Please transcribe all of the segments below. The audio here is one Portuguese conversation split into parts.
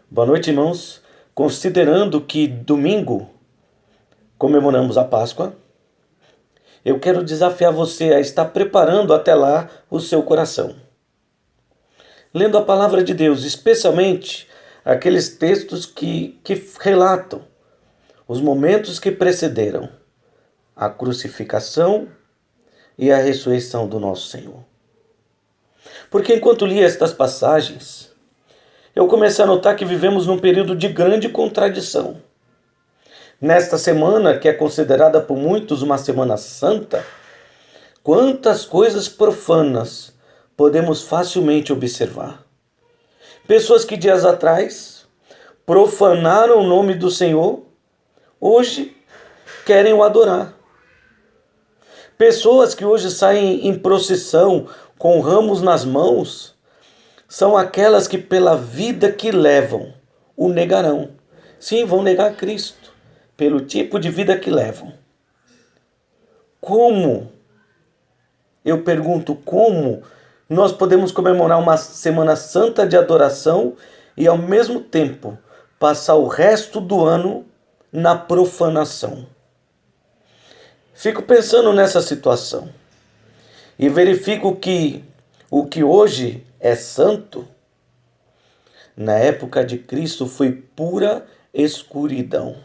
Boa noite, irmãos. Considerando que domingo comemoramos a Páscoa, eu quero desafiar você a estar preparando até lá o seu coração. Lendo a palavra de Deus, especialmente aqueles textos que relatam os momentos que precederam a crucificação e a ressurreição do nosso Senhor. Porque enquanto lia estas passagens, eu comecei a notar que vivemos num período de grande contradição. Nesta semana, que é considerada por muitos uma semana santa, quantas coisas profanas podemos facilmente observar. Pessoas que dias atrás profanaram o nome do Senhor, hoje querem o adorar. Pessoas que hoje saem em procissão com ramos nas mãos, são aquelas que pela vida que levam o negarão. Sim, vão negar Cristo pelo tipo de vida que levam. Como? Eu pergunto, como nós podemos comemorar uma semana santa de adoração e ao mesmo tempo passar o resto do ano na profanação? Fico pensando nessa situação e verifico que o que hoje é santo, na época de Cristo foi pura escuridão.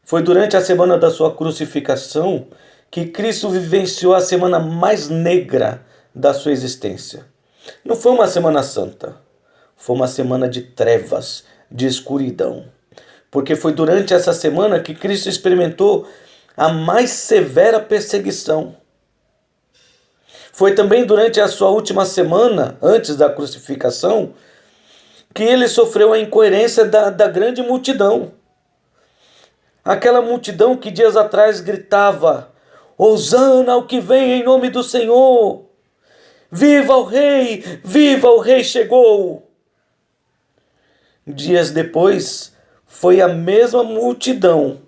Foi durante a semana da sua crucificação que Cristo vivenciou a semana mais negra da sua existência. Não foi uma semana santa, foi uma semana de trevas, de escuridão. Porque foi durante essa semana que Cristo experimentou a mais severa perseguição. Foi também durante a sua última semana, antes da crucificação, que ele sofreu a incoerência da grande multidão. Aquela multidão que dias atrás gritava: Hosana ao que vem em nome do Senhor! Viva o rei! Viva o rei chegou! Dias depois, foi a mesma multidão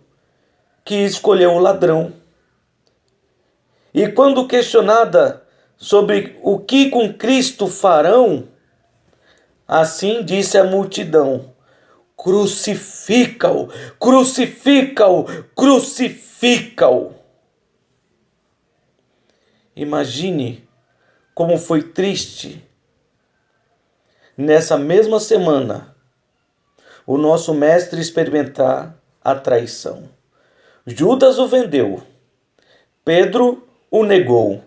que escolheu o ladrão. E quando questionada sobre o que com Cristo farão, assim disse a multidão: crucifica-o, crucifica-o, crucifica-o. Imagine como foi triste nessa mesma semana o nosso mestre experimentar a traição. Judas o vendeu, Pedro o negou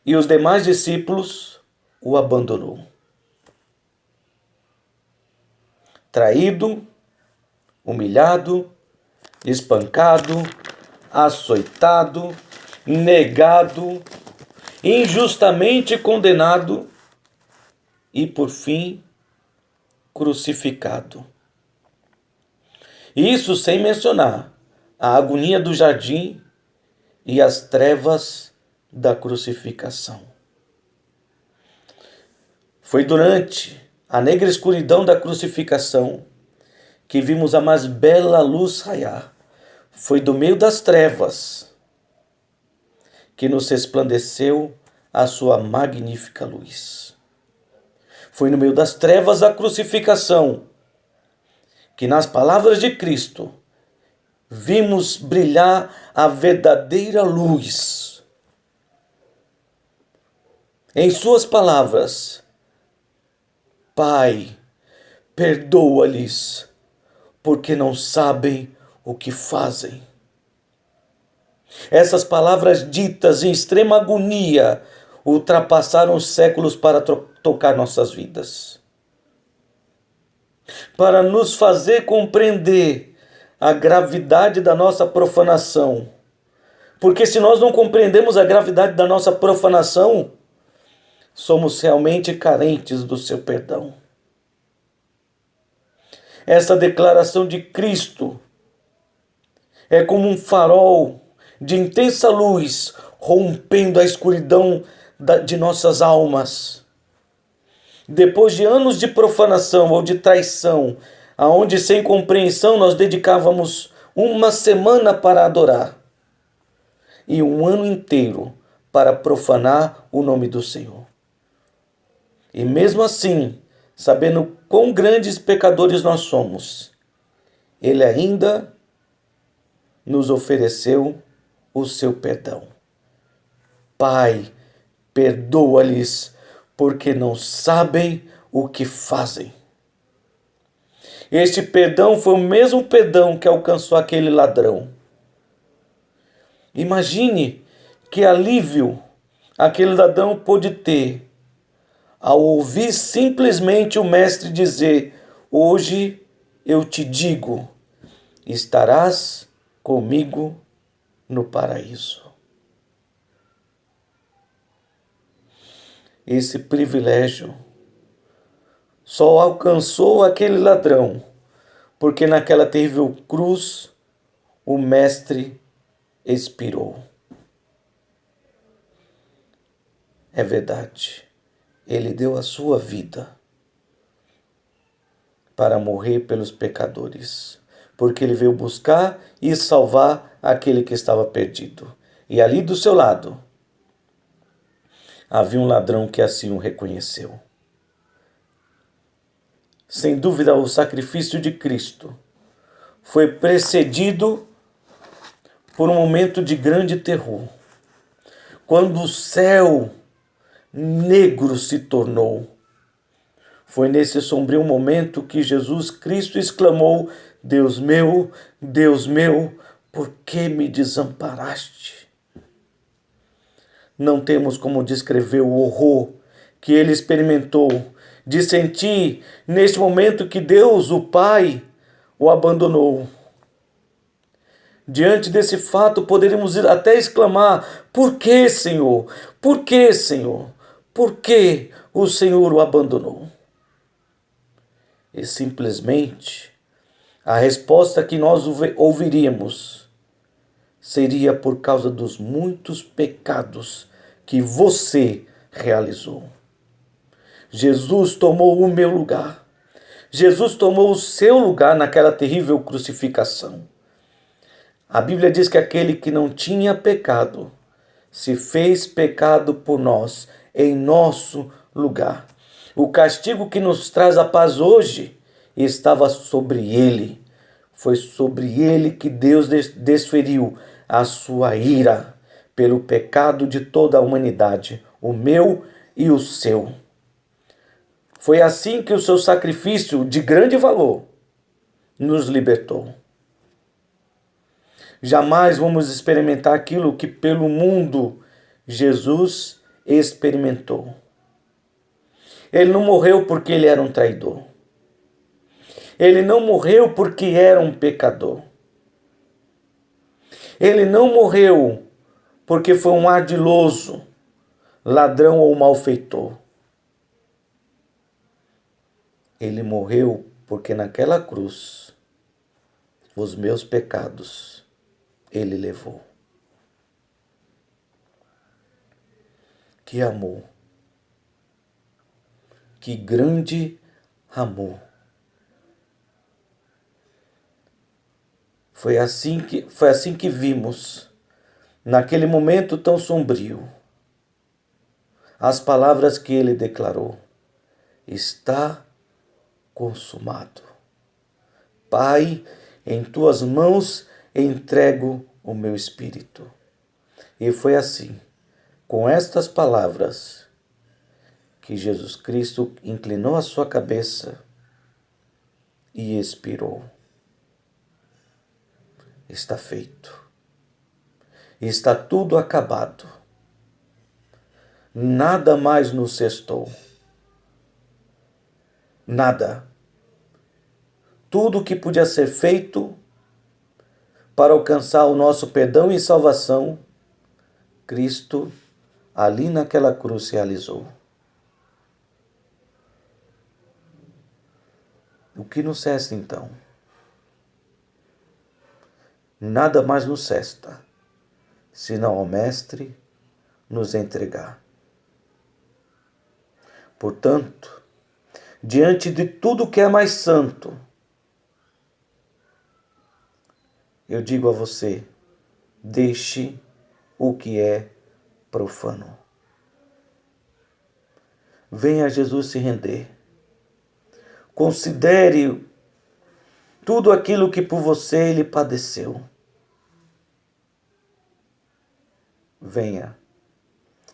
e os demais discípulos o abandonou. Traído, humilhado, espancado, açoitado, negado, injustamente condenado e, por fim, crucificado. Isso sem mencionar a agonia do jardim e as trevas da crucificação. Foi durante a negra escuridão da crucificação que vimos a mais bela luz raiar. Foi do meio das trevas que nos resplandeceu a sua magnífica luz. Foi no meio das trevas da crucificação que, nas palavras de Cristo, vimos brilhar a verdadeira luz. Em suas palavras: Pai, perdoa-lhes, porque não sabem o que fazem. Essas palavras ditas em extrema agonia ultrapassaram os séculos para tocar nossas vidas, para nos fazer compreender a gravidade da nossa profanação. Porque se nós não compreendemos a gravidade da nossa profanação, somos realmente carentes do seu perdão. Essa declaração de Cristo é como um farol de intensa luz rompendo a escuridão de nossas almas. Depois de anos de profanação ou de traição, aonde sem compreensão nós dedicávamos uma semana para adorar e um ano inteiro para profanar o nome do Senhor. E mesmo assim, sabendo quão grandes pecadores nós somos, Ele ainda nos ofereceu o seu perdão. Pai, perdoa-lhes, porque não sabem o que fazem. Este perdão foi o mesmo perdão que alcançou aquele ladrão. Imagine que alívio aquele ladrão pôde ter ao ouvir simplesmente o mestre dizer: hoje eu te digo, estarás comigo no paraíso. Esse privilégio só alcançou aquele ladrão porque naquela terrível cruz o mestre expirou. É verdade, ele deu a sua vida para morrer pelos pecadores, porque ele veio buscar e salvar aquele que estava perdido. E ali do seu lado havia um ladrão que assim o reconheceu. Sem dúvida, o sacrifício de Cristo foi precedido por um momento de grande terror, quando o céu negro se tornou. Foi nesse sombrio momento que Jesus Cristo exclamou: Deus meu, por que me desamparaste? Não temos como descrever o horror que ele experimentou de sentir neste momento que Deus, o Pai, o abandonou. Diante desse fato, poderíamos até exclamar: por que, Senhor? Por que, Senhor? Por que o Senhor o abandonou? E simplesmente a resposta que nós ouviríamos seria por causa dos muitos pecados que você realizou. Jesus tomou o meu lugar. Jesus tomou o seu lugar naquela terrível crucificação. A Bíblia diz que aquele que não tinha pecado se fez pecado por nós, em nosso lugar. O castigo que nos traz a paz hoje estava sobre ele. Foi sobre ele que Deus desferiu a sua ira pelo pecado de toda a humanidade, o meu e o seu. Foi assim que o seu sacrifício de grande valor nos libertou. Jamais vamos experimentar aquilo que pelo mundo Jesus experimentou. Ele não morreu porque ele era um traidor. Ele não morreu porque era um pecador. Ele não morreu porque foi um ardiloso, ladrão ou malfeitor. Ele morreu porque naquela cruz os meus pecados ele levou. Que amor! Que grande amor! Foi assim que vimos, naquele momento tão sombrio, as palavras que ele declarou: está consumado. Pai, em tuas mãos entrego o meu espírito. E foi assim, com estas palavras, que Jesus Cristo inclinou a sua cabeça e expirou. Está feito. Está tudo acabado. Nada mais nos restou. Nada. Tudo que podia ser feito para alcançar o nosso perdão e salvação, Cristo ali naquela cruz realizou. O que nos resta então? Nada mais nos resta, senão ao Mestre nos entregar. Portanto, diante de tudo que é mais santo, eu digo a você: deixe o que é profano. Venha Jesus se render. Considere tudo aquilo que por você ele padeceu. Venha,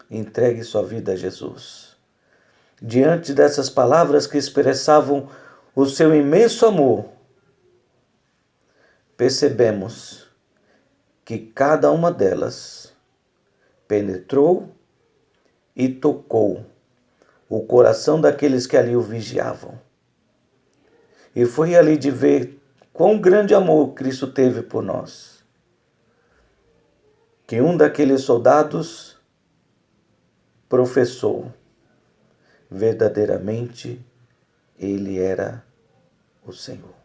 entregue sua vida a Jesus. Diante dessas palavras que expressavam o seu imenso amor, percebemos que cada uma delas penetrou e tocou o coração daqueles que ali o vigiavam. E foi ali de ver quão grande amor Cristo teve por nós, que um daqueles soldados professou: verdadeiramente ele era o Senhor,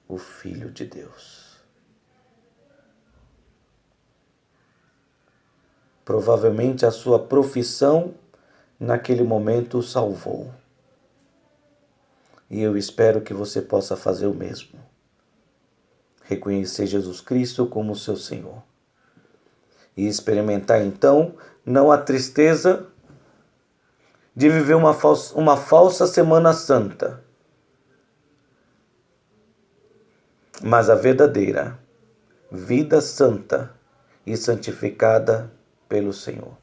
o Filho de Deus. Provavelmente a sua profissão naquele momento o salvou. E eu espero que você possa fazer o mesmo. Reconhecer Jesus Cristo como seu Senhor. E experimentar então não a tristeza de viver uma falsa Semana Santa, mas a verdadeira vida santa e santificada pelo Senhor.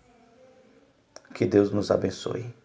Que Deus nos abençoe.